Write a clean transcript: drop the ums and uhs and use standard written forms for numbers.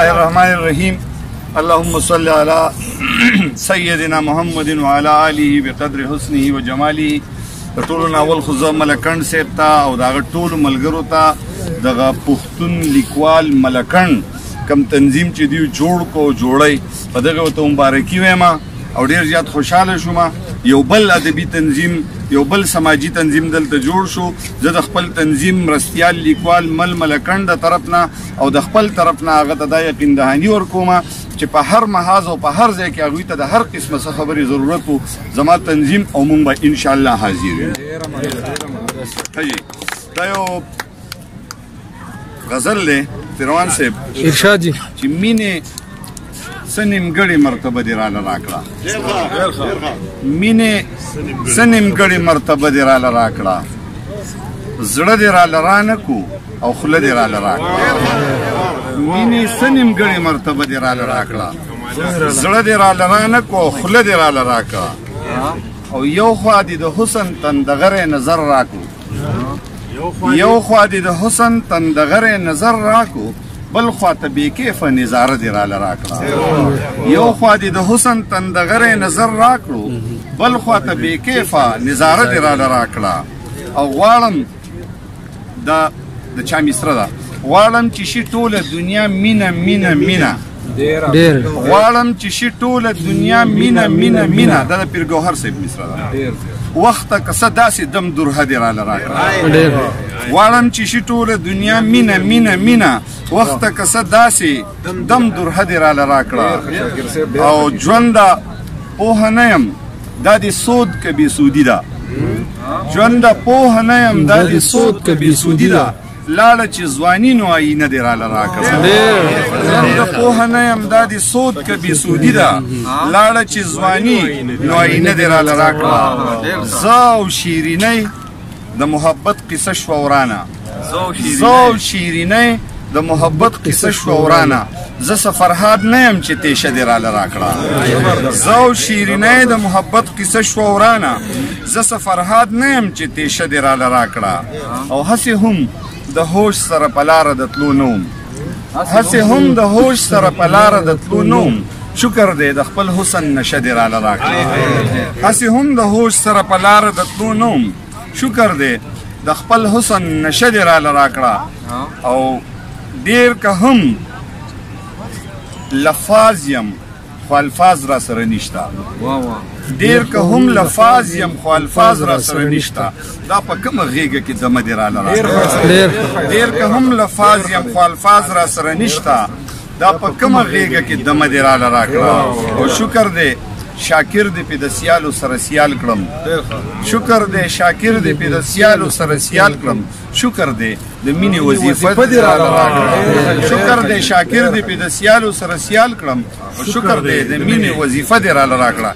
الرحمن الرحیم اللهم صل علی سیدنا محمد وعلى آله بقدر حسنه وجماله. ټولو ناول خو زه ملکند صاحب ته او د هغه ټولو ملګرو ته دغه پښتون لیکوال ملکند کم تنظیم چې دوی جوړ کو جوړی په دغه ورته مبارکي وایم او ډېر زیات خوشحاله شوم. یو بل ادبي تنظیم یو بل سماجي تنظیم دلته جوړ شو. زه د خپل تنظیم مرستیال لیکوال ملکند د طرف نه او د خپل طرف نه هغه ته دا یقین دهاني ورکوم چې په هر محاذ او په هر ځای کې هغوی ته د هر قسمه څه خبرې ضرورت و زما تنظیم او موږ به انشاءالله حاضر یو. دا یو غزل دی فیروان صاحب ارشاد جی چې مینې څه نیمګړې مرتبه دې راله راکړه، مینې څه نیمګړې مرتبه دې راله راکړه، زړه دې راله رانه کو او خوله دې راله راکړه. مینې څه نیمګړې مرتبه دې راله راکړه، زړه دې راله رانه کو او خوله دې راله راکړه. او یو خوا دې د حسن تندغرې نظر راکو، یو خوا دې د حسن تندغرې نظر راکو، بل خوا ته بې کیفه نظاره دې راله راکړه. یو خوا دې د حسن تندغرې نظر راکړو، بل خوا ته بې کیفه نظاره دې راله راکړه. او غواړم د چا مصره ده، غواړم چې شي ټوله دنیا مینه مینه مینه، غواړم چې شي ټوله دنیا مینه مینه مینه. دا د پیر ګوهر صاحب مصره ده. وخته کسه داسې دم درهه دې راله راکړه. غواړم چې شي ټوله دنیا مینه مینه مینه، وخته کسه داسې دم درهه دې راله راکړه. او ژونده پوهه نه یم دا دې سود که بې سودي ده، ژونده پوهه نه یم دا دې سود که بې سودي ده، لاړه چې ځواني نو آیینه دې راله راکړه. ژونده پوهه نه یم دا دې سود که بې سودي ده، لاړه چې ځواني نو آیینه دې راله راکړه. زه او شیرینۍ د محبت قصه شوه ورانه، زه او شیرینۍ د محبت قصه شوه ورانه، زه سفرهاد نه یم چې تیشه دې راله راکړه. زه او شیرینۍ د محبت قصه شوه ورانه، زه سفرهاد نه یم چې تیشه دې راله راکړه. او هسې هم د هوش سره په لاره د تلو نه وم، هسې هم د هوش سره په لاره د تلو نه وم، شکر دی د خپل حسن نشه دې راله راکړه. هسې هم د هوش سره په لاره د تلو نه وم، شکر دی د خپل حسن نشه دې راله راکړه. او ډېر که هم لفاظ یم خو الفاظ را سره نشته، ډېر که هم لفاظ یم خو الفاظ را سره نشته، دا په کومه غېږه کې دمه دې راله راکړه. ډېر که هم لفاظ یم خو الفاظ را سره نشته، دا په کومه غېږه کې دمه دې راله راکړه. او شکر دی شاکر دې په د سیالو سره سیال کړم، شکر دې شاکر دې په د سیالو سره سیال کړم، شکر دې د مینې وظیفه دې راله راکړه. شکر دې شاکر دې په د سیالو سره سیال کړم، شکر دې د مینې وظیفه دې راله راکړه.